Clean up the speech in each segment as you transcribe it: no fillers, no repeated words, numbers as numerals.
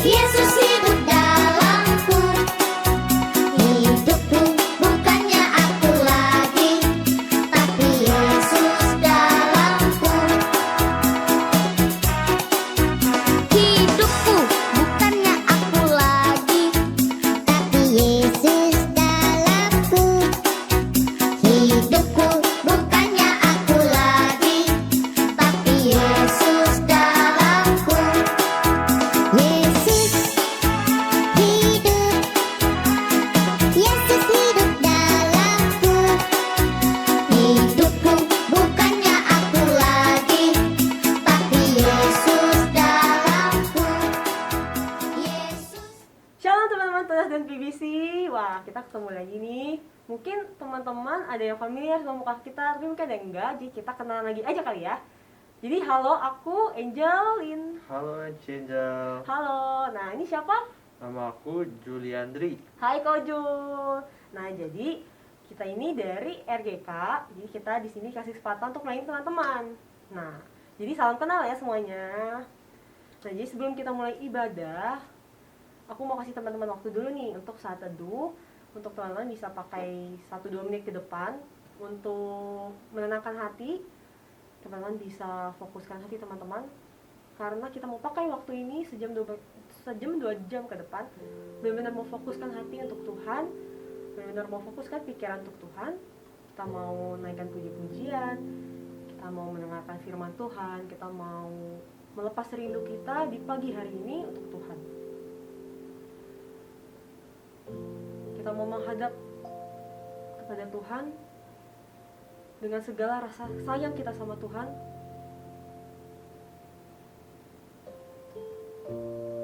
Yesus hidup dalamku. Hidupku bukannya aku lagi, tapi Yesus dalamku. Hidupku bukannya aku lagi, tapi Yesus dalamku. Hidupku bukannya aku lagi, tapi Yesus dalamku. Yesus hidup, Yesus hidup dalamku. Hidupku bukannya aku lagi, tapi Yesus dalamku. Yesus. Shalom teman-teman Tunas dan PBC. Wah, kita ketemu lagi nih. Mungkin teman-teman ada yang familiar sama muka kita, tapi mungkin ada yang enggak. Jadi kita kenalan lagi aja kali ya. Jadi halo, aku Angelin. Halo Angel, Halo. Nah, ini siapa? nama aku Juliandri. Hai Kojul. Nah, jadi kita ini dari RGK. Jadi kita di sini kasih kesempatan untuk main teman-teman. Nah, jadi salam kenal ya semuanya. Nah, jadi sebelum kita mulai ibadah, aku mau kasih teman-teman waktu dulu nih untuk saat teduh. Untuk teman-teman bisa pakai 1-2 menit ke depan untuk menenangkan hati. Teman-teman bisa fokuskan hati teman-teman, karena kita mau pakai waktu ini sejam 2 jam ke depan. Benar-benar mau fokuskan hati untuk Tuhan, benar-benar mau fokuskan pikiran untuk Tuhan. Kita mau naikkan puji-pujian, kita mau mendengarkan firman Tuhan, kita mau melepas rindu kita di pagi hari ini untuk Tuhan. Kita mau menghadap kepada Tuhan dengan segala rasa sayang kita sama Tuhan,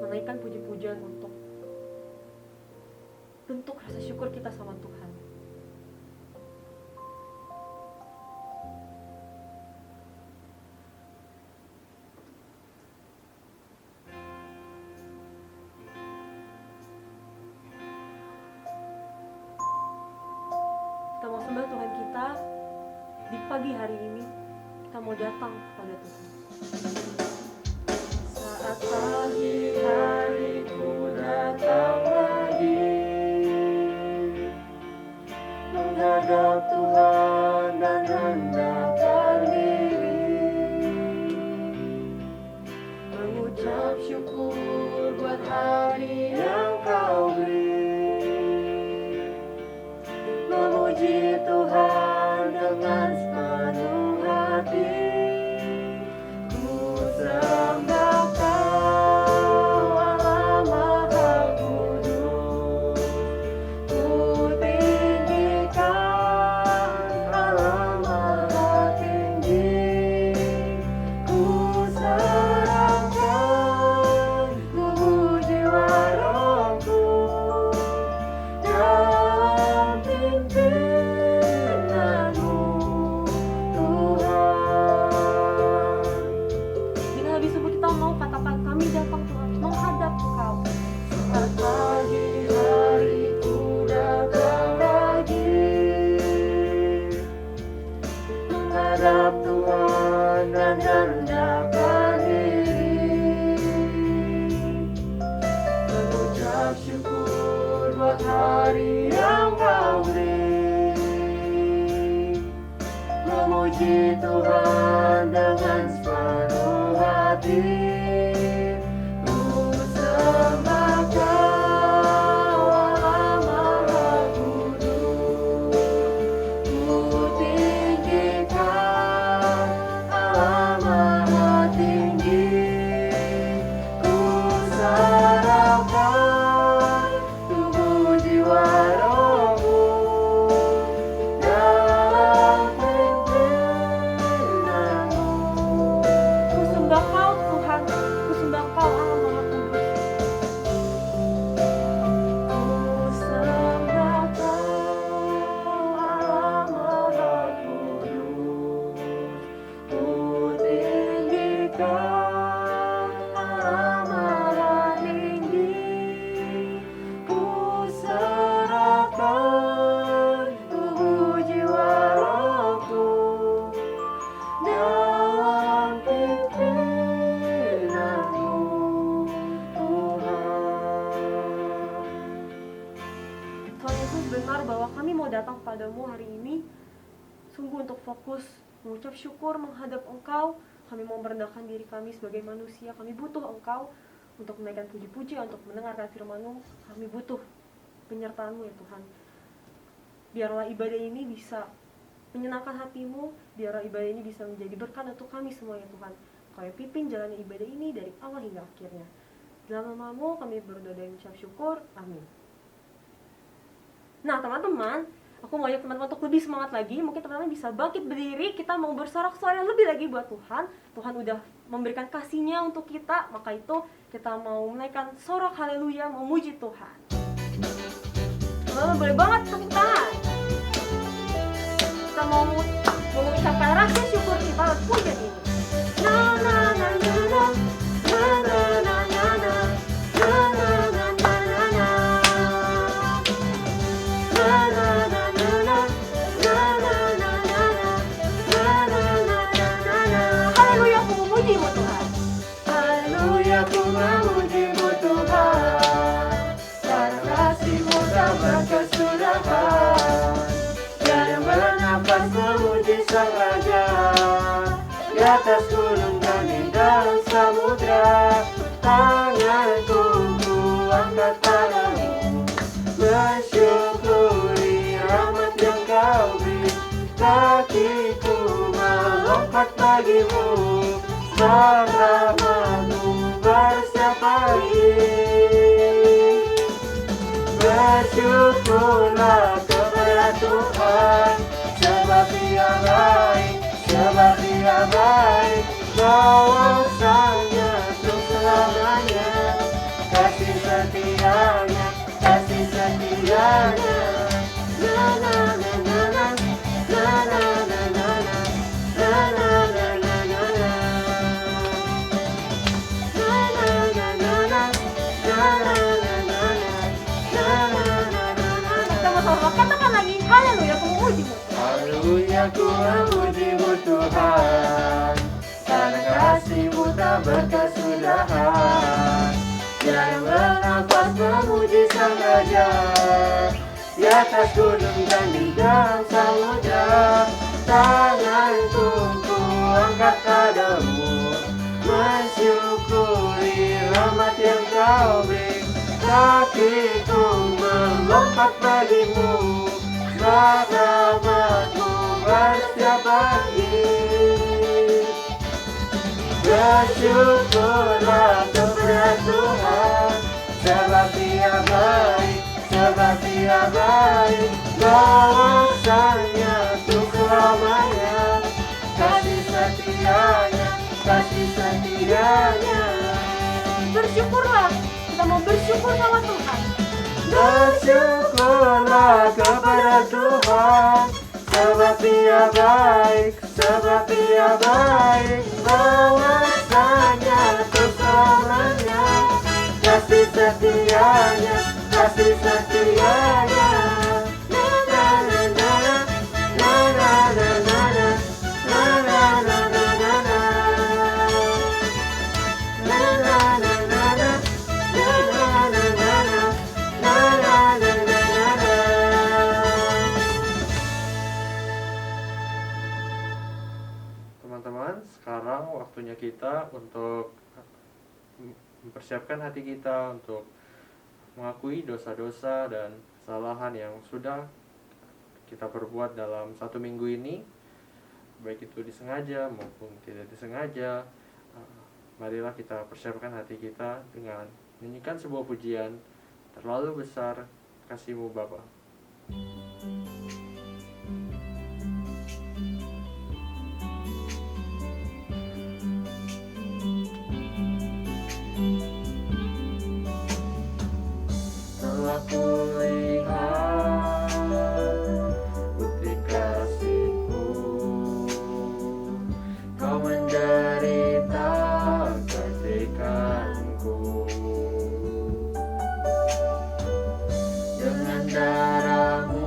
menaikkan puji-pujian untuk bentuk rasa syukur kita sama Tuhan. Kita mau sembah Tuhan kita di pagi hari ini. Kita mau datang kepada Tuhan. Saat pagi hariku datang lagi, menghadap Tuhan dan rendahkan diri, mengucap syukur buat hari yang Kau beri, memuji Tuhan dengan sepenuh hati. Ku sembah Kau, Allah Maha Kudus. Ku tinggikan Allah Maha Tinggi. Ku serahkan tubuh jiwa rohku dalam pimpinanmu, Tuhan. Dengan habis subuh kita mau katakan, kami datang Tuhan menghadap Engkau. Saat pagi hariku datang lagi, menghadap Tuhan dan rendahkan diri, mengucap syukur buat hari yang Kau beri, memuji Tuhan dengan sepenuh hati. Ku sembah Kau, Allah Maha Kudus. Ku tinggikan Allah Maha Tinggi. Ku serahkan tubuh jiwa bahwa kami mau datang kepadamu hari ini sungguh untuk fokus mengucap syukur menghadap Engkau. Kami mau merendahkan diri kami sebagai manusia. Kami butuh Engkau untuk menaikkan puji-puji, untuk mendengarkan firman-Mu. Kami butuh penyertaan-Mu ya Tuhan. Biarlah ibadah ini bisa menyenangkan hati-Mu. Biarlah ibadah ini bisa menjadi berkat untuk kami semua ya Tuhan. Kau yang pimpin jalannya ibadah ini dari awal hingga akhirnya. Dalam nama-Mu kami berdoa dan mengucap syukur. Amin. Nah teman-teman, aku mau ajak teman-teman untuk lebih semangat lagi. Mungkin teman-teman bisa bangkit berdiri. Kita mau bersorak-sorai lebih lagi buat Tuhan. Tuhan udah memberikan kasih-Nya untuk kita. Maka itu kita mau menaikkan sorak haleluya, memuji Tuhan. Teman-teman boleh banget tepuk tangan. Kita mau mengucapkan rasa syukur kita lewat pujian ini. Na na na na na na na na na na na na na na. Haleluya, aku memuji-Mu Tuhan. Haleluya, ku memuji-Mu Tuhan, karena kasih-Mu tak berkesudahan. Tiada bernafas memuji Sang Raja, di atas gunung dan di dalam samudra. Tanganku ku angkat padamu, bersyukuri rahmat yang Kau beri. Kakiku melompat bagimu, sebab rahmat-Mu bersiap pagi. Bersyukurlah kepada Tuhan, sebab Dia baik, sebab Dia baik. Bahwasanya untuk selamanya, kasih setianya, kasih setianya. Na na na na na, na na na na na, na na na na na na. Na na na na na, na na na na na, na na na na na. Sama-sama katakan lagi, haleluya, aku memuji-Mu. Haleluya, ku memuji-Mu Tuhan, karena kasih-Mu tak berkesudahan. Yang bernafas memuji Sang Raja, di atas gunung dan di dalam samudra. Tanganku ku angkat padamu, mensyukuri rahmat yang Kau beri. Kakiku melompat bagimu, sebab rahmat-Mu bersiap pagi. Bersyukurlah kepada Tuhan, sebab Dia baik, sebab Dia baik. Bahwasanya untuk selamanya, kasih setianya, kasih setianya. Bersyukurlah, kita mau bersyukur sama Tuhan. Bersyukurlah kepada Tuhan, sebab Dia baik, sebab Dia baik. Bahwasanya untuk selamanya, kasih setianya, kasih setianya. Na na na na na, na na na na, na na na na na na. Na na na na na, na na na na na, na na na na na. Teman-teman, sekarang waktunya kita untuk mempersiapkan hati kita untuk mengakui dosa-dosa dan kesalahan yang sudah kita perbuat dalam satu minggu ini, baik itu disengaja maupun tidak disengaja. Marilah kita persiapkan hati kita dengan menyanyikan sebuah pujian, terlalu besar kasih-Mu Bapa. Telah kulihat bukti kasih-Mu, Kau menderita gantikanku. Dengan darah-Mu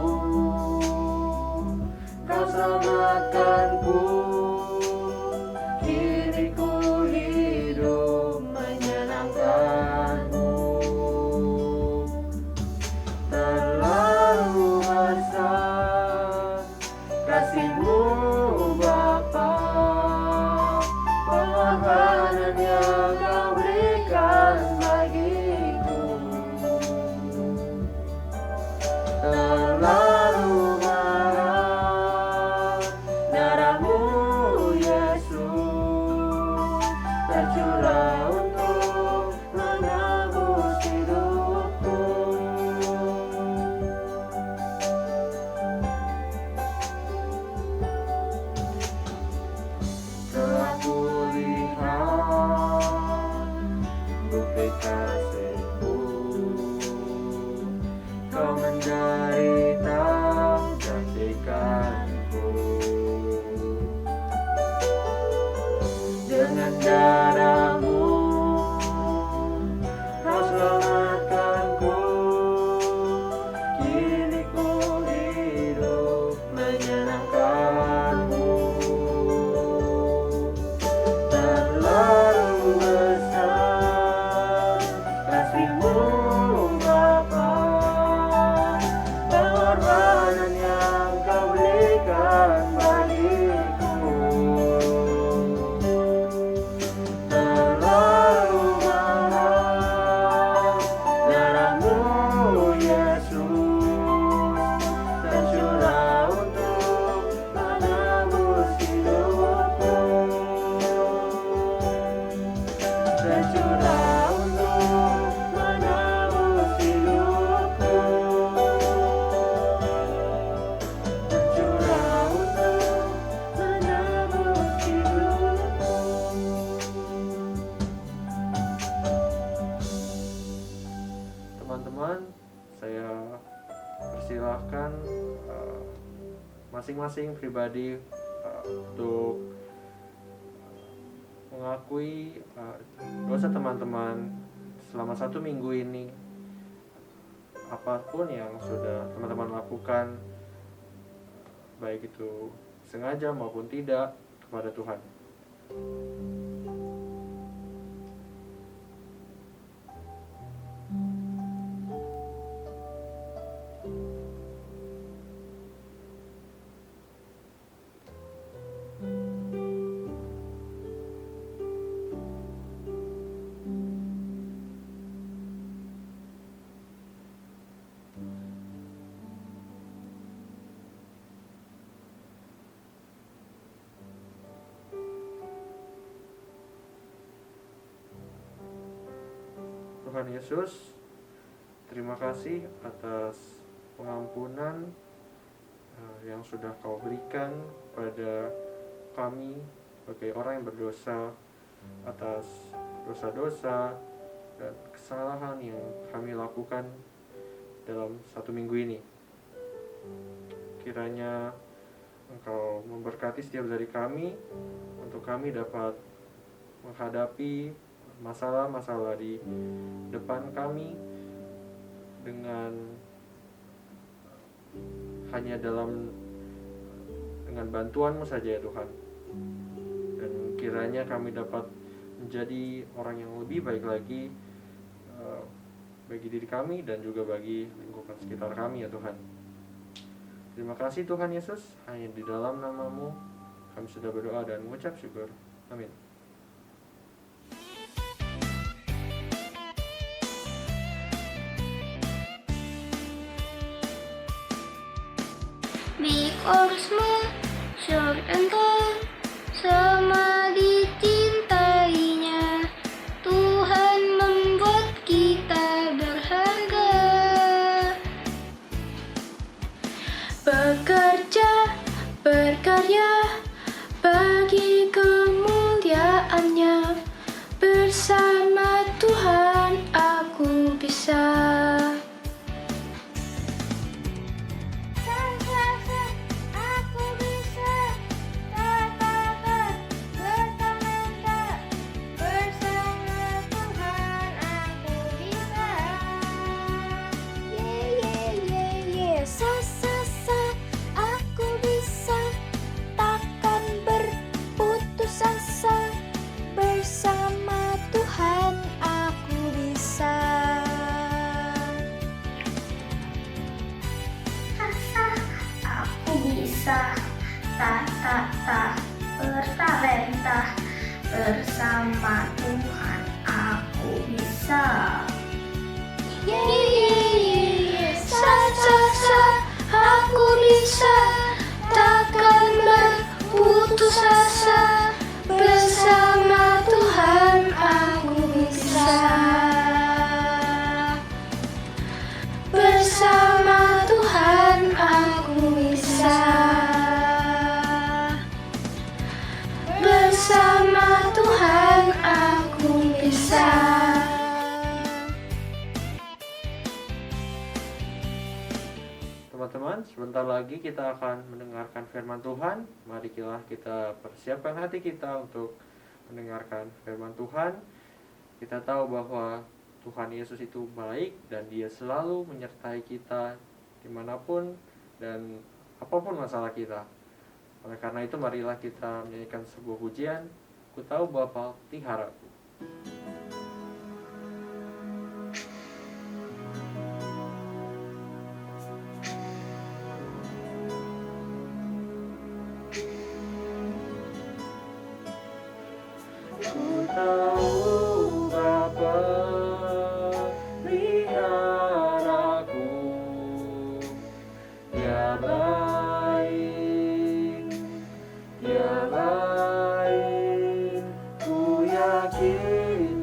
teman-teman, saya persilahkan masing-masing pribadi untuk mengakui dosa teman-teman selama 1 minggu ini. Apapun yang sudah teman-teman lakukan, baik itu sengaja maupun tidak, kepada Tuhan. Tuhan Yesus, terima kasih atas pengampunan yang sudah Kau berikan pada kami sebagai orang yang berdosa, atas dosa-dosa dan kesalahan yang kami lakukan dalam 1 minggu ini. Kiranya Engkau memberkati setiap dari kami untuk kami dapat menghadapi masalah-masalah di depan kami dengan hanya dengan bantuan-Mu saja ya Tuhan. Dan kiranya kami dapat menjadi orang yang lebih baik lagi bagi diri kami dan juga bagi lingkungan sekitar kami ya Tuhan. Terima kasih Tuhan Yesus, hanya di dalam nama-Mu kami sudah berdoa dan mengucap syukur. Amin. Baik urusmu, syur engkau sama dicintainya. Tuhan membuat kita berharga. Bekerja, berkarya bagi kemuliaan-Nya. Bersama Tuhan aku bisa. Aku bisa katakan bertalenta, bersama Tuhan aku bisa. Sa aku bisa, takkan berputus asa, bersama Tuhan aku bisa. Aku bisa, bertalenta, bersama Tuhan aku bisa. Aku bisa, takkan berputus asa, bersama Tuhan aku bisa. Bersama Tuhan aku bisa. Bersama Tuhan aku bisa. Teman-teman, sebentar lagi kita akan mendengarkan firman Tuhan. Mari kita persiapkan hati kita untuk mendengarkan firman Tuhan. Kita tahu bahwa Tuhan Yesus itu baik dan Dia selalu menyertai kita dimanapun dan apapun masalah kita. Oleh karena itu marilah kita menyanyikan sebuah pujian, Ku tahu Bapa peliharaku. Ku tahu Bapa peliharaku, Dia baik, Dia baik, ku yakin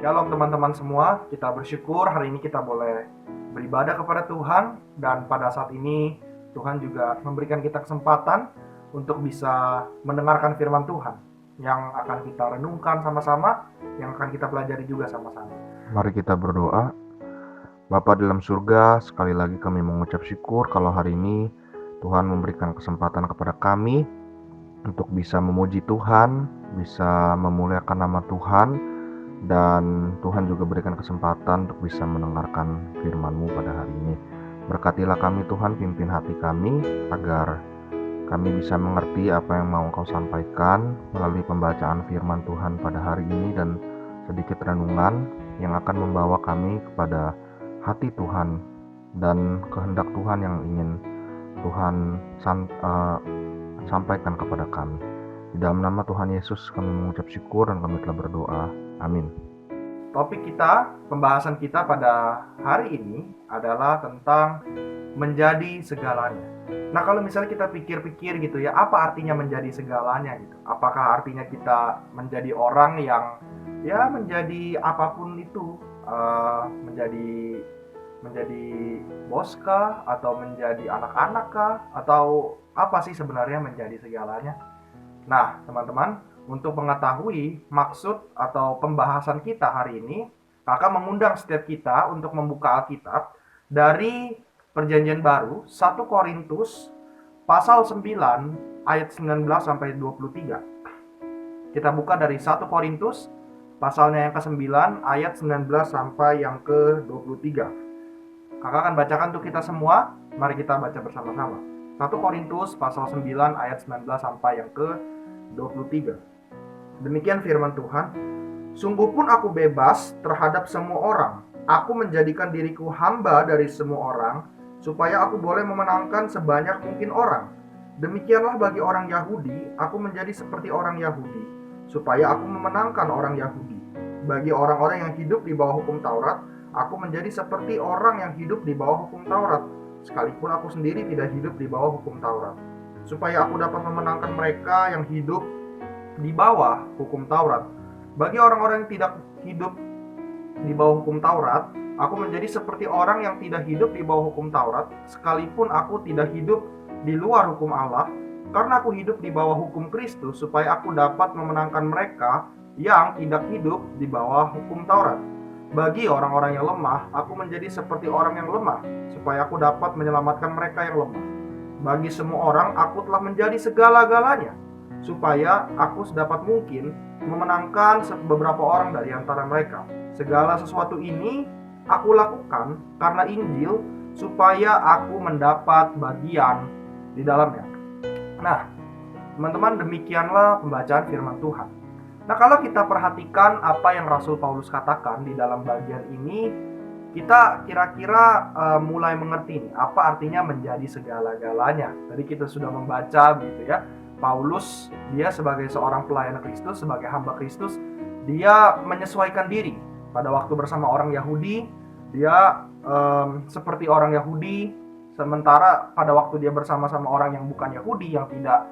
Shalom teman-teman semua, kita bersyukur hari ini kita boleh beribadah kepada Tuhan. Dan pada saat ini Tuhan juga memberikan kita kesempatan untuk bisa mendengarkan firman Tuhan yang akan kita renungkan sama-sama, yang akan kita pelajari juga sama-sama. Mari kita berdoa. Bapa dalam surga, sekali lagi kami mengucap syukur kalau hari ini Tuhan memberikan kesempatan kepada kami untuk bisa memuji Tuhan, bisa memuliakan nama Tuhan, dan Tuhan juga berikan kesempatan untuk bisa mendengarkan firman-Mu pada hari ini. Berkatilah kami Tuhan, pimpin hati kami agar kami bisa mengerti apa yang mau Engkau sampaikan melalui pembacaan firman Tuhan pada hari ini dan sedikit renungan yang akan membawa kami kepada hati Tuhan dan kehendak Tuhan yang ingin Tuhan sampaikan kepada kami. Di dalam nama Tuhan Yesus kami mengucap syukur dan kami telah berdoa. Amin. Topik kita, pembahasan kita pada hari ini adalah tentang menjadi segalanya. Nah, kalau misalnya kita pikir-pikir gitu ya, apa artinya menjadi segalanya gitu? Apakah artinya kita menjadi orang yang ya menjadi apapun itu, menjadi bos kah, atau menjadi anak-anak kah, atau apa sih sebenarnya menjadi segalanya? Nah, teman-teman, untuk mengetahui maksud atau pembahasan kita hari ini, kakak mengundang setiap kita untuk membuka Alkitab dari Perjanjian Baru, 1 Korintus pasal 9 ayat 19 sampai 23. Kita buka dari 1 Korintus pasalnya yang ke-9 ayat 19 sampai yang ke-23. Kakak akan bacakan untuk kita semua. Mari kita baca bersama-sama. 1 Korintus pasal 9 ayat 19 sampai yang ke-23. Demikian firman Tuhan. Sungguh pun aku bebas terhadap semua orang. Aku menjadikan diriku hamba dari semua orang, supaya aku boleh memenangkan sebanyak mungkin orang. Demikianlah bagi orang Yahudi, aku menjadi seperti orang Yahudi, supaya aku memenangkan orang Yahudi. Bagi orang-orang yang hidup di bawah hukum Taurat, aku menjadi seperti orang yang hidup di bawah hukum Taurat, sekalipun aku sendiri tidak hidup di bawah hukum Taurat, supaya aku dapat memenangkan mereka yang hidup di bawah hukum Taurat. Bagi orang-orang yang tidak hidup di bawah hukum Taurat, aku menjadi seperti orang yang tidak hidup di bawah hukum Taurat, sekalipun aku tidak hidup di luar hukum Allah, karena aku hidup di bawah hukum Kristus, supaya aku dapat memenangkan mereka yang tidak hidup di bawah hukum Taurat. Bagi orang-orang yang lemah, aku menjadi seperti orang yang lemah, supaya aku dapat menyelamatkan mereka yang lemah. Bagi semua orang, aku telah menjadi segala-galanya, supaya aku sedapat mungkin memenangkan beberapa orang dari antara mereka. Segala sesuatu ini aku lakukan karena Injil, supaya aku mendapat bagian di dalamnya. Nah, teman-teman, demikianlah pembacaan firman Tuhan. Nah, kalau kita perhatikan apa yang Rasul Paulus katakan di dalam bagian ini, kita kira-kira mulai mengerti nih, apa artinya menjadi segala-galanya. Tadi kita sudah membaca gitu ya, Paulus dia sebagai seorang pelayan Kristus, sebagai hamba Kristus, dia menyesuaikan diri. Pada waktu bersama orang Yahudi, dia seperti orang Yahudi, sementara pada waktu dia bersama-sama orang yang bukan Yahudi, yang tidak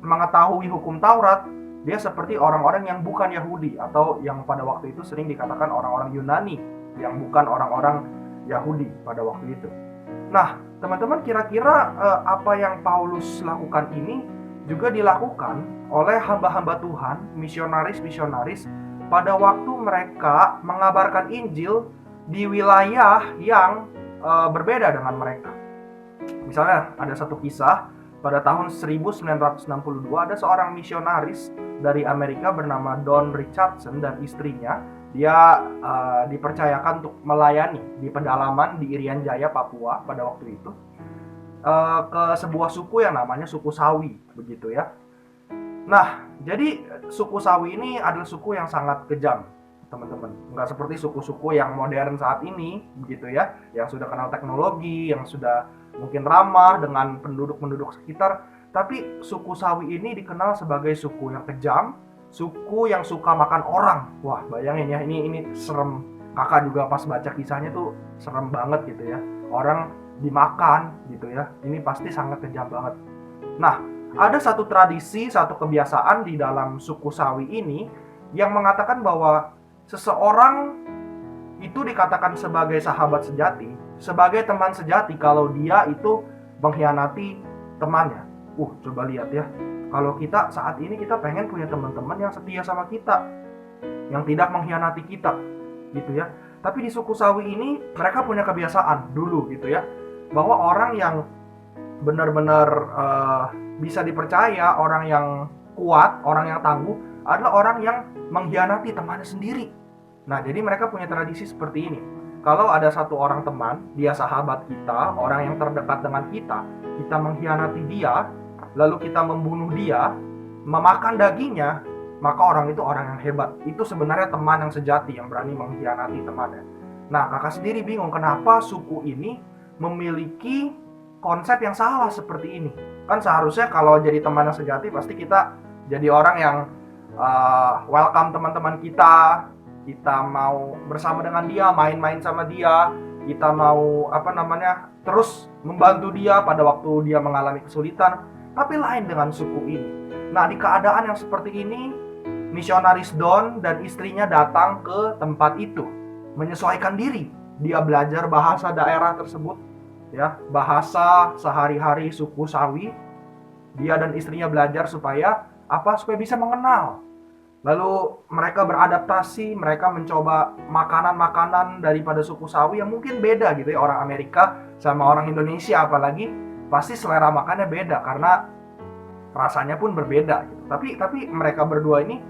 mengetahui hukum Taurat, dia seperti orang-orang yang bukan Yahudi, atau yang pada waktu itu sering dikatakan orang-orang Yunani, yang bukan orang-orang Yahudi pada waktu itu. Nah, teman-teman, kira-kira apa yang Paulus lakukan ini juga dilakukan oleh hamba-hamba Tuhan, misionaris-misionaris, pada waktu mereka mengabarkan Injil di wilayah yang berbeda dengan mereka. Misalnya ada satu kisah, pada tahun 1962 ada seorang misionaris dari Amerika bernama Don Richardson dan istrinya. Dia dipercayakan untuk melayani di pedalaman di Irian Jaya, Papua pada waktu itu, ke sebuah suku yang namanya suku Sawi, begitu ya. Nah, jadi suku Sawi ini adalah suku yang sangat kejam, teman-teman. Nggak seperti suku-suku yang modern saat ini, begitu ya, yang sudah kenal teknologi, yang sudah mungkin ramah dengan penduduk-penduduk sekitar. Tapi suku Sawi ini dikenal sebagai suku yang kejam, suku yang suka makan orang. Wah, bayangin ya, ini serem. Kakak juga pas baca kisahnya tuh serem banget gitu ya. Orang dimakan gitu ya. Ini pasti sangat kejam banget. Nah, ada satu tradisi, satu kebiasaan di dalam suku Sawi ini yang mengatakan bahwa seseorang itu dikatakan sebagai sahabat sejati, sebagai teman sejati kalau dia itu mengkhianati temannya. Coba lihat ya. Kalau kita saat ini kita pengen punya teman-teman yang setia sama kita, yang tidak mengkhianati kita, gitu ya. Tapi di suku Sawi ini mereka punya kebiasaan dulu gitu ya, bahwa orang yang benar-benar bisa dipercaya, orang yang kuat, orang yang tangguh adalah orang yang mengkhianati temannya sendiri. Nah, jadi mereka punya tradisi seperti ini. Kalau ada satu orang teman, dia sahabat kita, orang yang terdekat dengan kita mengkhianati dia, lalu kita membunuh dia, memakan dagingnya, maka orang itu orang yang hebat. Itu sebenarnya teman yang sejati yang berani mengkhianati temannya. Nah, kakak sendiri bingung kenapa suku ini memiliki konsep yang salah seperti ini. Kan seharusnya kalau jadi teman yang sejati pasti kita jadi orang yang welcome teman-teman kita mau bersama dengan dia, main-main sama dia, kita mau terus membantu dia pada waktu dia mengalami kesulitan. Tapi lain dengan suku ini. Nah, di keadaan yang seperti ini, misionaris Don dan istrinya datang ke tempat itu, menyesuaikan diri. Dia belajar bahasa daerah tersebut, ya, bahasa sehari-hari suku Sawi. Dia dan istrinya belajar supaya bisa mengenal. Lalu mereka beradaptasi, mereka mencoba makanan-makanan daripada suku Sawi yang mungkin beda gitu ya. Orang Amerika sama orang Indonesia apalagi pasti selera makannya beda karena rasanya pun berbeda gitu. Tapi mereka berdua ini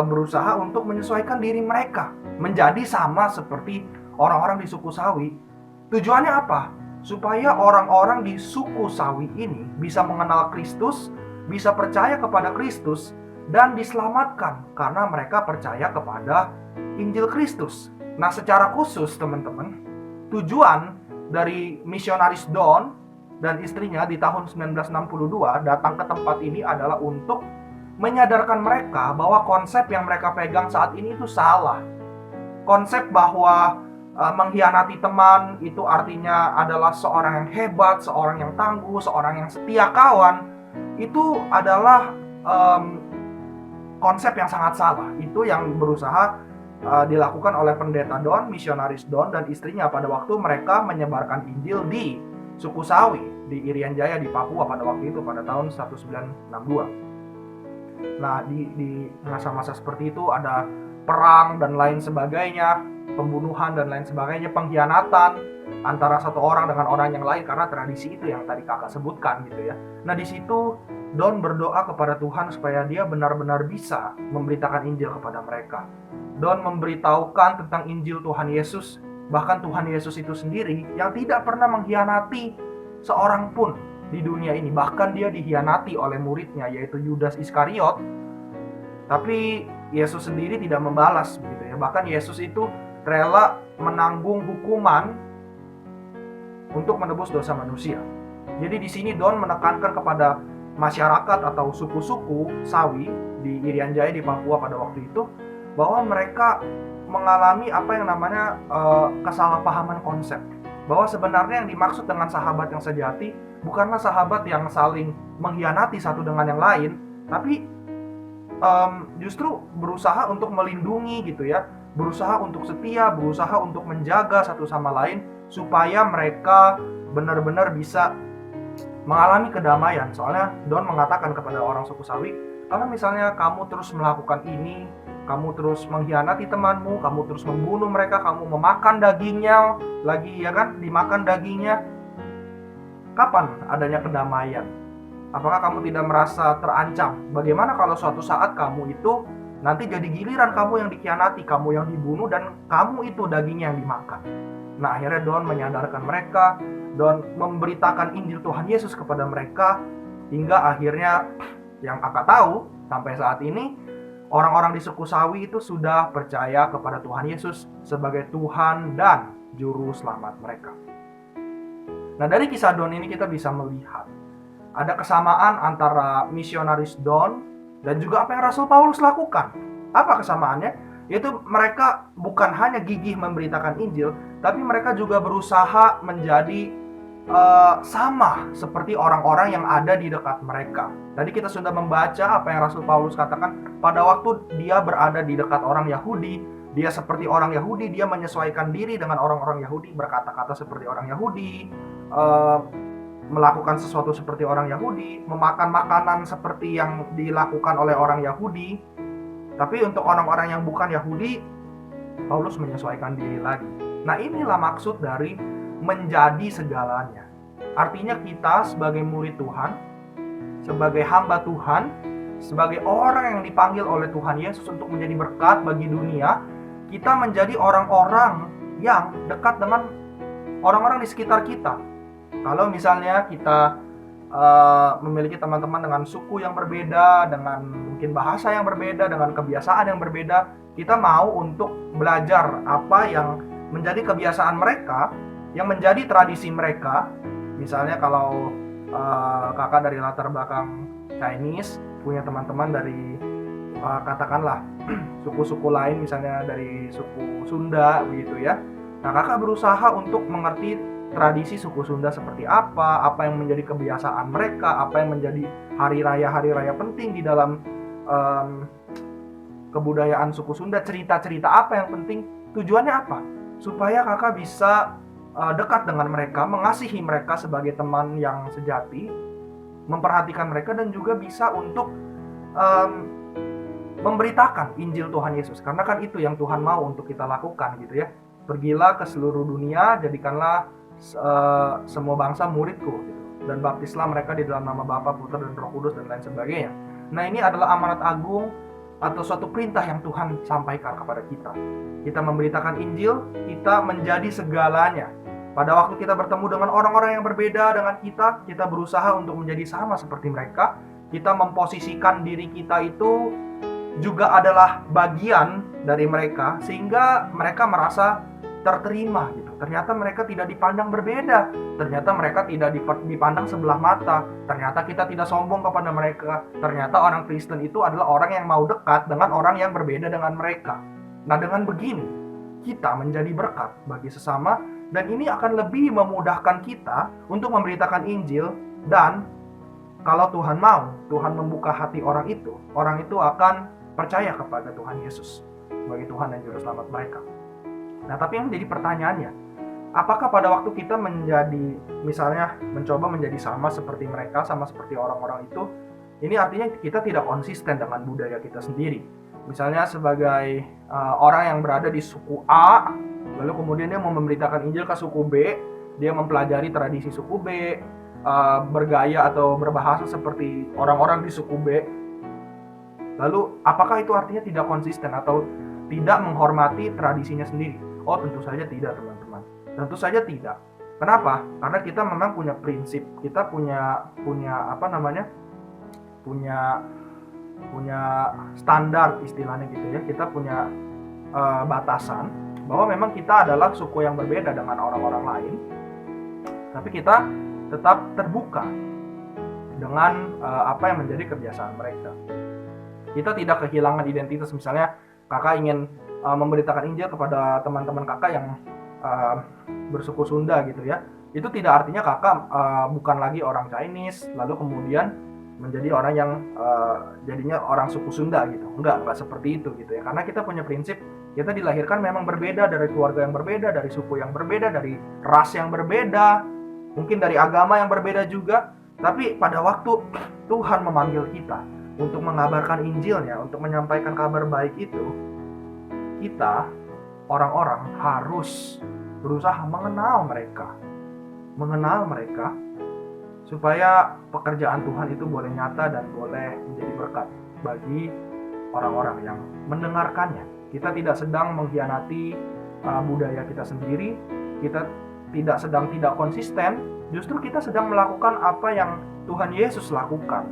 berusaha untuk menyesuaikan diri mereka menjadi sama seperti orang-orang di suku Sawi. Tujuannya apa? Supaya orang-orang di suku Sawi ini bisa mengenal Kristus, bisa percaya kepada Kristus, dan diselamatkan karena mereka percaya kepada Injil Kristus. Nah, secara khusus teman-teman, tujuan dari misionaris Don dan istrinya di tahun 1962 datang ke tempat ini adalah untuk menyadarkan mereka bahwa konsep yang mereka pegang saat ini itu salah. Konsep bahwa mengkhianati teman itu artinya adalah seorang yang hebat, seorang yang tangguh, seorang yang setia kawan, itu adalah konsep yang sangat salah. Itu yang berusaha dilakukan oleh pendeta Don, misionaris Don dan istrinya pada waktu mereka menyebarkan Injil di suku Sawi di Irian Jaya di Papua pada waktu itu pada tahun 1962. Nah, di masa-masa seperti itu ada perang dan lain sebagainya, pembunuhan dan lain sebagainya, pengkhianatan antara satu orang dengan orang yang lain karena tradisi itu yang tadi kakak sebutkan gitu ya. Nah, di situ Don berdoa kepada Tuhan supaya dia benar-benar bisa memberitakan Injil kepada mereka. Don memberitahukan tentang Injil Tuhan Yesus, bahkan Tuhan Yesus itu sendiri yang tidak pernah mengkhianati seorang pun di dunia ini. Bahkan dia dikhianati oleh muridnya yaitu Yudas Iskariot. Tapi Yesus sendiri tidak membalas gitu ya. Bahkan Yesus itu rela menanggung hukuman untuk menebus dosa manusia. Jadi di sini Don menekankan kepada masyarakat atau suku-suku Sawi di Irian Jaya di Papua pada waktu itu bahwa mereka mengalami apa yang namanya kesalahpahaman konsep, bahwa sebenarnya yang dimaksud dengan sahabat yang sejati bukanlah sahabat yang saling mengkhianati satu dengan yang lain, tapi justru berusaha untuk melindungi gitu ya, berusaha untuk setia, berusaha untuk menjaga satu sama lain supaya mereka benar-benar bisa mengalami kedamaian. Soalnya Don mengatakan kepada orang suku Sawi, kalau misalnya kamu terus melakukan ini, kamu terus mengkhianati temanmu, kamu terus membunuh mereka, kamu memakan dagingnya lagi ya kan, dimakan dagingnya, kapan adanya kedamaian? Apakah kamu tidak merasa terancam? Bagaimana kalau suatu saat kamu itu nanti jadi giliran kamu yang dikhianati, kamu yang dibunuh, dan kamu itu dagingnya yang dimakan? Nah, akhirnya Don menyadarkan mereka, Don memberitakan Injil Tuhan Yesus kepada mereka, hingga akhirnya yang kakak tahu sampai saat ini orang-orang di suku Sawi itu sudah percaya kepada Tuhan Yesus sebagai Tuhan dan Juru Selamat mereka. Nah, dari kisah Don ini kita bisa melihat ada kesamaan antara misionaris Don dan juga apa yang Rasul Paulus lakukan. Apa kesamaannya? Yaitu mereka bukan hanya gigih memberitakan Injil, tapi mereka juga berusaha menjadi sama seperti orang-orang yang ada di dekat mereka. Tadi kita sudah membaca apa yang Rasul Paulus katakan pada waktu dia berada di dekat orang Yahudi, Dia seperti orang Yahudi, dia menyesuaikan diri dengan orang-orang Yahudi, berkata-kata seperti orang Yahudi, melakukan sesuatu seperti orang Yahudi, memakan makanan seperti yang dilakukan oleh orang Yahudi. Tapi untuk orang-orang yang bukan Yahudi, Paulus menyesuaikan diri lagi. Nah, inilah maksud dari menjadi segalanya. Artinya kita sebagai murid Tuhan, sebagai hamba Tuhan, sebagai orang yang dipanggil oleh Tuhan Yesus untuk menjadi berkat bagi dunia, kita menjadi orang-orang yang dekat dengan orang-orang di sekitar kita. Kalau misalnya kita memiliki teman-teman dengan suku yang berbeda, dengan mungkin bahasa yang berbeda, dengan kebiasaan yang berbeda, kita mau untuk belajar apa yang menjadi kebiasaan mereka, yang menjadi tradisi mereka. Misalnya kalau kakak dari latar belakang Chinese, punya teman-teman dari katakanlah suku-suku lain, misalnya dari suku Sunda begitu ya. Nah, kakak berusaha untuk mengerti tradisi suku Sunda seperti apa yang menjadi kebiasaan mereka, apa yang menjadi hari raya penting di dalam kebudayaan suku Sunda, cerita-cerita apa yang penting, tujuannya apa? Supaya kakak bisa dekat dengan mereka, mengasihi mereka sebagai teman yang sejati, memperhatikan mereka, dan juga bisa untuk memberitakan Injil Tuhan Yesus. Karena kan itu yang Tuhan mau untuk kita lakukan gitu ya. Pergilah ke seluruh dunia, jadikanlah semua bangsa muridku gitu. Dan baptislah mereka di dalam nama Bapa, Putra, dan Roh Kudus, dan lain sebagainya. Nah, ini adalah amanat agung atau suatu perintah yang Tuhan sampaikan kepada kita. Kita memberitakan Injil, kita menjadi segalanya. Pada waktu kita bertemu dengan orang-orang yang berbeda dengan kita berusaha untuk menjadi sama seperti mereka. Kita memposisikan diri kita itu juga adalah bagian dari mereka, sehingga mereka merasa terterima gitu. Ternyata mereka tidak dipandang berbeda. Ternyata mereka tidak dipandang sebelah mata. Ternyata kita tidak sombong kepada mereka. Ternyata orang Kristen itu adalah orang yang mau dekat dengan orang yang berbeda dengan mereka. Nah, dengan begini kita menjadi berkat bagi sesama, dan ini akan lebih memudahkan kita untuk memberitakan Injil. Dan kalau Tuhan mau, Tuhan membuka hati orang itu akan percaya kepada Tuhan Yesus sebagai Tuhan dan Juru Selamat mereka. Nah, tapi yang menjadi pertanyaannya, apakah pada waktu kita menjadi, misalnya mencoba menjadi sama seperti mereka, sama seperti orang-orang itu, ini artinya kita tidak konsisten dengan budaya kita sendiri. Misalnya sebagai orang yang berada di suku A, lalu kemudian dia mau memberitakan Injil ke suku B, dia mempelajari tradisi suku B, bergaya atau berbahasa seperti orang-orang di suku B. Lalu apakah itu artinya tidak konsisten atau tidak menghormati tradisinya sendiri? Oh, tentu saja tidak, teman-teman. Tentu saja tidak. Kenapa? Karena kita memang punya prinsip, kita punya standar istilahnya gitu ya. Kita punya batasan bahwa memang kita adalah suku yang berbeda dengan orang-orang lain, tapi kita tetap terbuka dengan apa yang menjadi kebiasaan mereka. Kita tidak kehilangan identitas. Misalnya kakak ingin memberitakan Injil kepada teman-teman kakak yang bersuku Sunda gitu ya. Itu tidak artinya kakak bukan lagi orang Chinese, lalu kemudian menjadi orang yang jadinya orang suku Sunda gitu. Enggak seperti itu gitu ya. Karena kita punya prinsip, kita dilahirkan memang berbeda, dari keluarga yang berbeda, dari suku yang berbeda, dari ras yang berbeda, mungkin dari agama yang berbeda juga. Tapi pada waktu Tuhan memanggil kita untuk mengabarkan Injilnya, untuk menyampaikan kabar baik itu, kita orang-orang harus berusaha mengenal mereka supaya pekerjaan Tuhan itu boleh nyata dan boleh menjadi berkat bagi orang-orang yang mendengarkannya. Kita tidak sedang mengkhianati budaya kita sendiri, kita tidak konsisten, justru kita sedang melakukan apa yang Tuhan Yesus lakukan,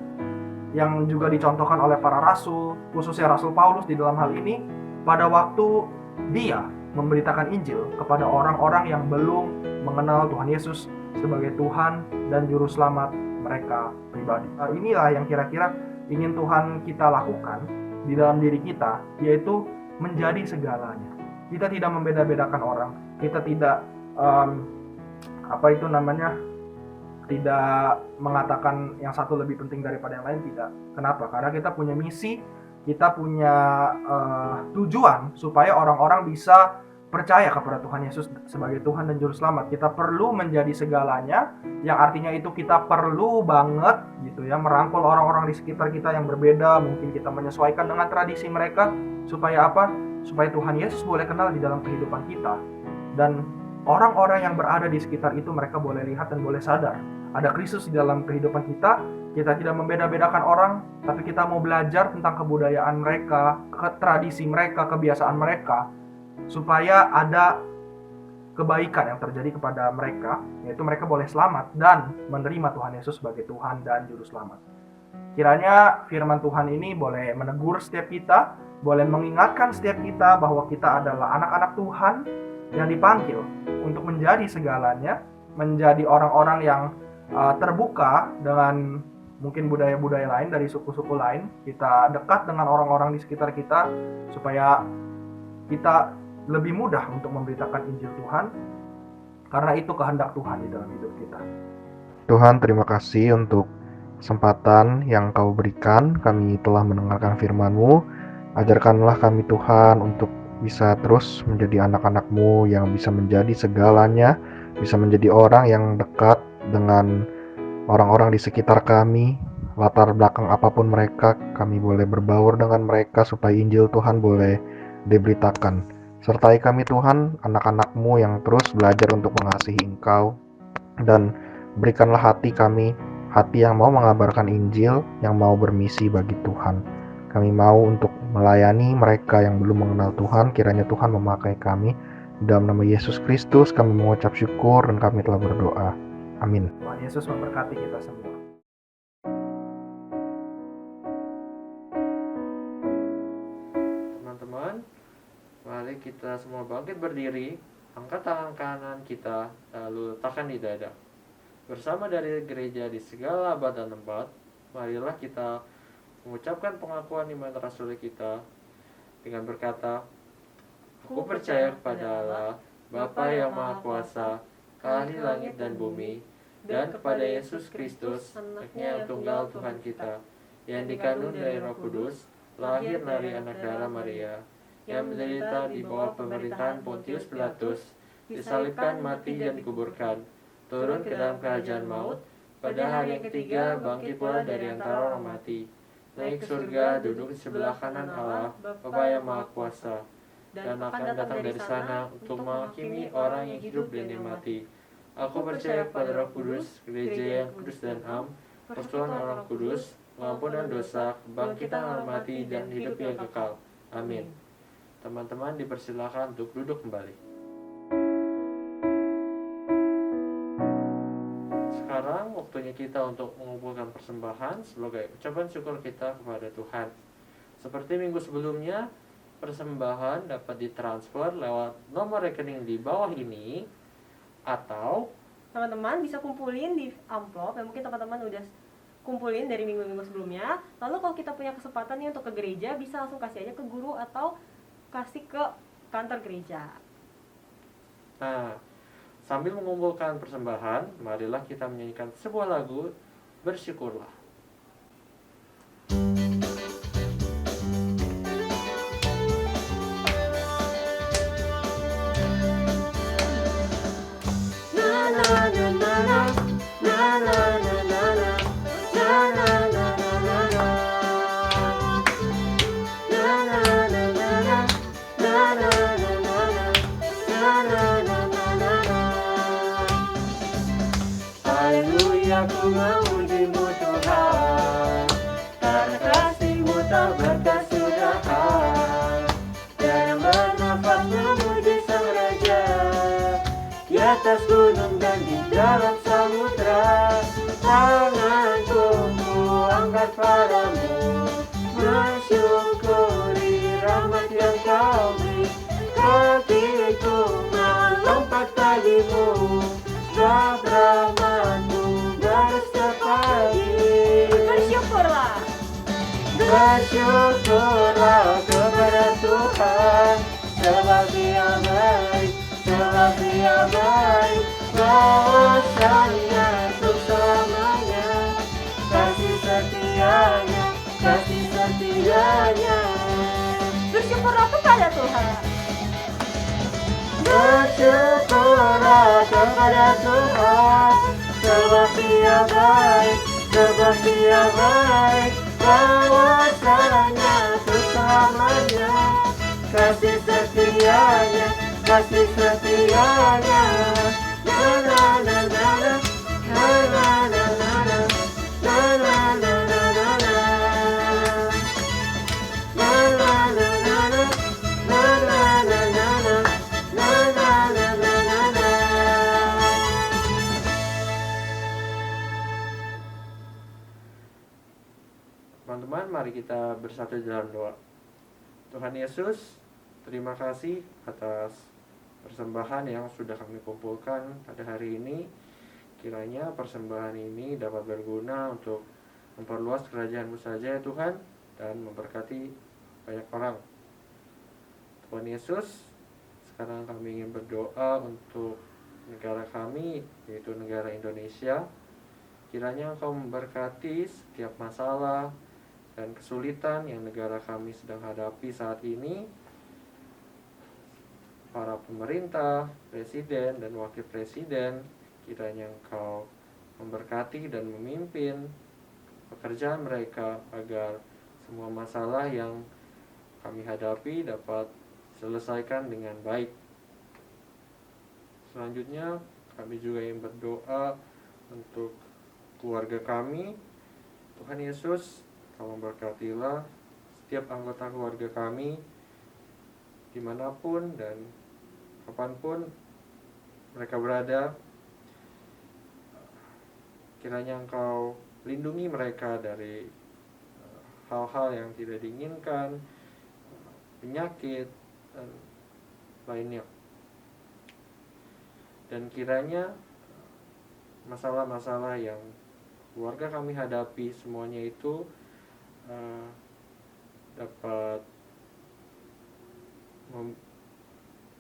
yang juga dicontohkan oleh para rasul, khususnya Rasul Paulus di dalam hal ini, pada waktu dia memberitakan Injil kepada orang-orang yang belum mengenal Tuhan Yesus sebagai Tuhan dan Juru Selamat mereka pribadi. Inilah yang kira-kira ingin Tuhan kita lakukan di dalam diri kita, yaitu menjadi segalanya. Kita tidak membeda-bedakan orang, kita tidak tidak mengatakan yang satu lebih penting daripada yang lain, tidak. Kenapa? Karena kita punya misi kita punya tujuan supaya orang-orang bisa percaya kepada Tuhan Yesus sebagai Tuhan dan Juru Selamat. Kita perlu menjadi segalanya, yang artinya itu kita perlu banget gitu ya, merangkul orang-orang di sekitar kita yang berbeda. Mungkin kita menyesuaikan dengan tradisi mereka, supaya apa? Supaya Tuhan Yesus boleh kenal di dalam kehidupan kita. Dan orang-orang yang berada di sekitar itu, mereka boleh lihat dan boleh sadar ada Kristus di dalam kehidupan kita. Kita tidak membeda-bedakan orang, tapi kita mau belajar tentang kebudayaan mereka, tradisi mereka, kebiasaan mereka, supaya ada kebaikan yang terjadi kepada mereka, yaitu mereka boleh selamat dan menerima Tuhan Yesus sebagai Tuhan dan Juru Selamat. Kiranya firman Tuhan ini boleh menegur setiap kita, boleh mengingatkan setiap kita bahwa kita adalah anak-anak Tuhan yang dipanggil untuk menjadi segalanya, menjadi orang-orang yang terbuka dengan mungkin budaya-budaya lain dari suku-suku lain. Kita dekat dengan orang-orang di sekitar kita supaya kita lebih mudah untuk memberitakan Injil Tuhan, karena itu kehendak Tuhan di dalam hidup kita. Tuhan, terima kasih untuk kesempatan yang Kau berikan. Kami telah mendengarkan firman-Mu. Ajarkanlah kami Tuhan untuk bisa terus menjadi anak-anak-Mu yang bisa menjadi segalanya, bisa menjadi orang yang dekat dengan orang-orang di sekitar kami, latar belakang apapun mereka, kami boleh berbaur dengan mereka supaya Injil Tuhan boleh diberitakan. Sertai kami Tuhan, anak-anak-Mu yang terus belajar untuk mengasihi Engkau, dan berikanlah hati kami, hati yang mau mengabarkan Injil, yang mau bermisi bagi Tuhan. Kami mau untuk melayani mereka yang belum mengenal Tuhan. Kiranya Tuhan memakai kami. Dalam nama Yesus Kristus kami mengucap syukur dan kami telah berdoa. Amin. Tuhan Yesus memberkati kita semua. Teman-teman, mari kita semua bangkit berdiri, angkat tangan kanan kita, lalu letakkan di dada. Bersama dari gereja di segala abad dan tempat, marilah kita mengucapkan pengakuan iman Rasul kita dengan berkata, Aku percaya kepada Allah, Bapa yang Maha Kuasa, Ahli langit dan bumi, dan kepada Yesus Kristus, Anaknya yang tunggal Tuhan kita, yang dikandung dari Roh Kudus, lahir dari anak darah Maria, yang menderita di bawah pemerintahan Pontius Pilatus, disalibkan, mati dan dikuburkan, turun ke dalam kerajaan maut, pada hari yang ketiga bangkit pula dari antara orang mati, naik surga, duduk di sebelah kanan Allah, Bapa yang Maha Kuasa, dan akan datang dari sana untuk menghakimi orang yang hidup dan yang mati. Aku percaya kepada Roh Kudus, gereja yang kudus dan am, persekutuan orang kudus, pengampunan dosa, kebangkitan orang mati, dan hidup yang kekal. Amin. Teman-teman dipersilakan untuk duduk kembali. Sekarang waktunya kita untuk mengumpulkan persembahan sebagai ucapan syukur kita kepada Tuhan. Seperti minggu sebelumnya, persembahan dapat ditransfer lewat nomor rekening di bawah ini, atau Teman-teman bisa kumpulin di amplop yang mungkin teman-teman udah kumpulin dari minggu-minggu sebelumnya. Lalu kalau kita punya kesempatan nih untuk ke gereja, bisa langsung kasih aja ke guru atau kasih ke kantor gereja. Nah, sambil mengumpulkan persembahan, marilah kita menyanyikan sebuah lagu, Bersyukurlah. Haleluya, ku memuji-Mu Tuhan, karena kasih-Mu tak berkesudahan, dan bernafas memuji Sang Raja, di atas gunung dan di dalam samudra. Tanganku ku angkat padamu, mensyukuri rahmat yang Kau beri. Hatiku melompat bagimu, sebab rahmat-Mu baru setiap pagi. Bersyukurlah. Bersyukurlah kepada Tuhan, sebab Dia baik, sebab Dia baik. Bahwasanya untuk selamanya, kasih setianya kasih setianya. Bersyukurlah kepada Tuhan. Bersyukurlah kepada Tuhan, sebab Dia baik, sebab Dia baik. Bahwasanya untuk selamanya, kasih setianya, kasih setianya. Na na na na na, na na na na na, na na na na na na, na na na na na, na na na na na, na na na na na na. Teman-teman, mari kita bersatu dalam doa. Tuhan Yesus, terima kasih atas persembahan yang sudah kami kumpulkan pada hari ini. Kiranya persembahan ini dapat berguna untuk memperluas kerajaan-Mu saja ya Tuhan, dan memberkati banyak orang. Tuhan Yesus, sekarang kami ingin berdoa untuk negara kami, yaitu negara Indonesia. Kiranya Engkau memberkati setiap masalah dan kesulitan yang negara kami sedang hadapi saat ini. Para pemerintah, presiden, dan wakil presiden, kiranya Engkau memberkati dan memimpin pekerjaan mereka agar semua masalah yang kami hadapi dapat diselesaikan dengan baik. Selanjutnya, kami juga ingin berdoa untuk keluarga kami. Tuhan Yesus, Kau memberkatilah setiap anggota keluarga kami dimanapun dan kapanpun mereka berada. Kiranya Engkau lindungi mereka dari hal-hal yang tidak diinginkan, penyakit, dan lainnya. Dan kiranya masalah-masalah yang keluarga kami hadapi semuanya itu dapat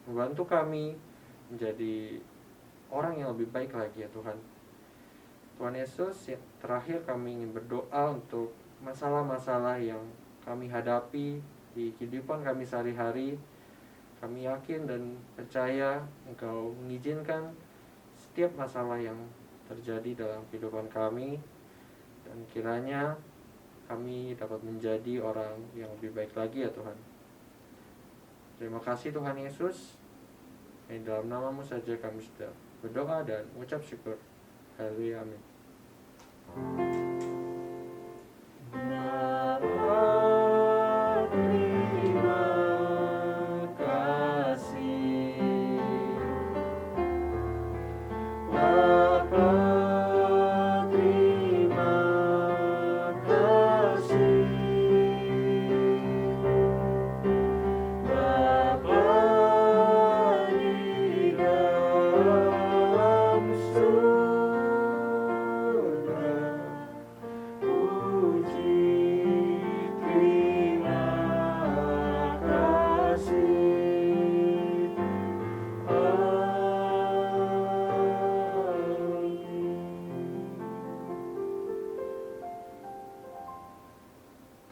membantu kami menjadi orang yang lebih baik lagi ya Tuhan. Tuhan Yesus, terakhir kami ingin berdoa untuk masalah-masalah yang kami hadapi di kehidupan kami sehari-hari. Kami yakin dan percaya Engkau mengizinkan setiap masalah yang terjadi dalam kehidupan kami, dan kiranya kami dapat menjadi orang yang lebih baik lagi ya Tuhan. Terima kasih Tuhan Yesus. Yang dalam nama-Mu saja kami sudah berdoa dan mengucap syukur. Haleluya, amin.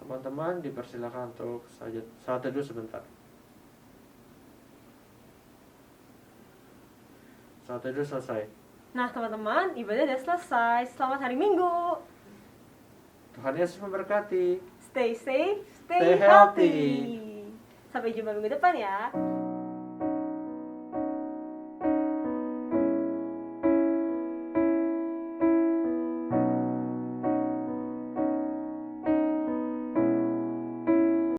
Teman-teman dipersilakan untuk saat teduh sebentar. Saat teduh selesai. Nah teman-teman, ibadah sudah selesai. Selamat hari Minggu. Tuhan Yesus memberkati. Stay safe, Stay healthy. Sampai jumpa minggu depan ya.